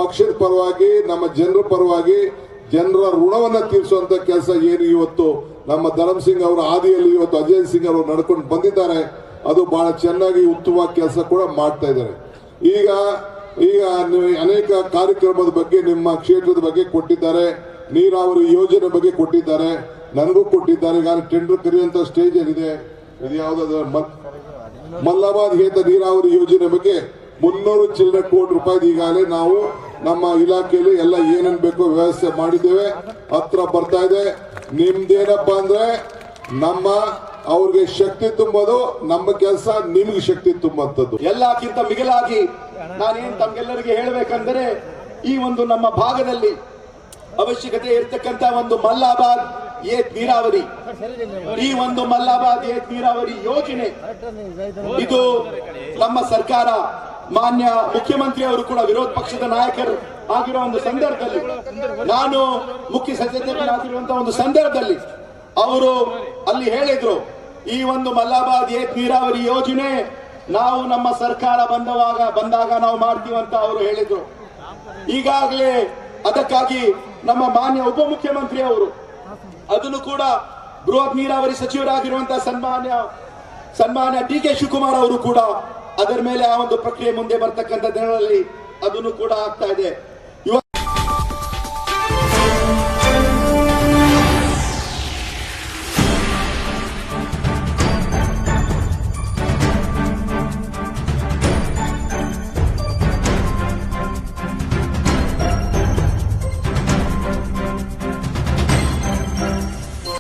ಪಕ್ಷದ ಪರವಾಗಿ ನಮ್ಮ ಜನರ ಪರವಾಗಿ ಜನರ ಋಣವನ್ನ ತೀರಿಸುವಂತ ಕೆಲಸ ಏನು ಇವತ್ತು ನಮ್ಮ ಧರ್ಮ್ ಸಿಂಗ್ ಅವರ ಹಾದಿಯಲ್ಲಿ ಇವತ್ತು ಅಜಯ್ ಸಿಂಗ್ ಅವರು ನಡ್ಕೊಂಡು ಬಂದಿದ್ದಾರೆ. ಅದು ಬಹಳ ಚೆನ್ನಾಗಿ ಉತ್ತಮವಾಗಿ ಕೆಲಸ ಕೂಡ ಮಾಡ್ತಾ ಇದ್ದಾರೆ. ಈಗ ಅನೇಕ ಕಾರ್ಯಕ್ರಮದ ಬಗ್ಗೆ ನಿಮ್ಮ ಕ್ಷೇತ್ರದ ಬಗ್ಗೆ ಕೊಟ್ಟಿದ್ದಾರೆ, ನೀರಾವರಿ ಯೋಜನೆ ಬಗ್ಗೆ ಕೊಟ್ಟಿದ್ದಾರೆ, ನನಗೂ ಕೊಟ್ಟಿದ್ದಾರೆ. ಈಗ ಟೆಂಡರ್ ಕರೆಯುವಂತ ಸ್ಟೇಜ್ ಏನಿದೆ, ಇದು ಯಾವ್ದಾದ್ರು ಮಲ್ಲಾಬಾದ್ ಹೇತ ನೀರಾವರಿ ಯೋಜನೆ ಬಗ್ಗೆ 300 ಚಿಲ್ಲರೆ ಕೋಟಿ ರೂಪಾಯಿ ಈಗಾಗಲೇ ನಾವು ನಮ್ಮ ಇಲಾಖೆಯಲ್ಲಿ ಎಲ್ಲ ಏನೇನ್ ಬೇಕೋ ವ್ಯವಸ್ಥೆ ಮಾಡಿದ್ದೇವೆ. ಹತ್ರ ಬರ್ತಾ ಇದೆ. ನಿಮ್ದೇನಪ್ಪ ಅಂದ್ರೆ ಅವ್ರಿಗೆ ಶಕ್ತಿ ತುಂಬೋದು, ನಮ್ಮ ಕೆಲಸ ನಿಮ್ಗೆ ಶಕ್ತಿ ತುಂಬುವಂಥದ್ದು. ಎಲ್ಲಕ್ಕಿಂತ ಮಿಗಿಲಾಗಿ ನಾನೇನ್ ತಮ್ಗೆಲ್ಲರಿಗೆ ಹೇಳಬೇಕಂದ್ರೆ, ಈ ಒಂದು ನಮ್ಮ ಭಾಗದಲ್ಲಿ ಅವಶ್ಯಕತೆ ಇರತಕ್ಕಂತ ಒಂದು ಮಲ್ಲಾಬಾದ್ ಏತ್ ನೀರಾವರಿ, ಈ ಒಂದು ಮಲ್ಲಾಬಾದ್ ಏತ್ ನೀರಾವರಿ ಯೋಜನೆ ಇದು ನಮ್ಮ ಸರ್ಕಾರ, ಮಾನ್ಯ ಮುಖ್ಯಮಂತ್ರಿ ಅವರು ಕೂಡ ವಿರೋಧ ಪಕ್ಷದ ನಾಯಕರು ಆಗಿರೋ ಒಂದು ಸಂದರ್ಭದಲ್ಲಿ, ನಾನು ಮುಖ್ಯ ಸಚೇತಕನಾಗಿರುವಂತಹ ಒಂದು ಸಂದರ್ಭದಲ್ಲಿ ಅವರು ಅಲ್ಲಿ ಹೇಳಿದ್ರು, ಈ ಒಂದು ಮಲ್ಲಾಬಾದ್ ಏತ್ ನೀರಾವರಿ ಯೋಜನೆ ನಾವು ನಮ್ಮ ಸರ್ಕಾರ ಬಂದಾಗ ನಾವು ಮಾಡ್ತೀವಂತ ಅವರು ಹೇಳಿದ್ರು. ಈಗಾಗಲೇ ಅದಕ್ಕಾಗಿ ನಮ್ಮ ಮಾನ್ಯ ಉಪಮುಖ್ಯಮಂತ್ರಿ ಅವರು ಅದನ್ನು ಕೂಡ ಬೃಹತ್ ನೀರಾವರಿ ಸಚಿವರಾಗಿರುವಂತಹ ಸನ್ಮಾನ್ಯ ಡಿ ಕೆ ಶಿವಕುಮಾರ್ ಅವರು ಕೂಡ ಅದರ ಮೇಲೆ ಆ ಒಂದು ಪ್ರಕ್ರಿಯೆ ಮುಂದೆ ಬರ್ತಕ್ಕಂಥ ದಿನಗಳಲ್ಲಿ ಅದನ್ನು ಕೂಡ ಆಗ್ತಾ ಇದೆ.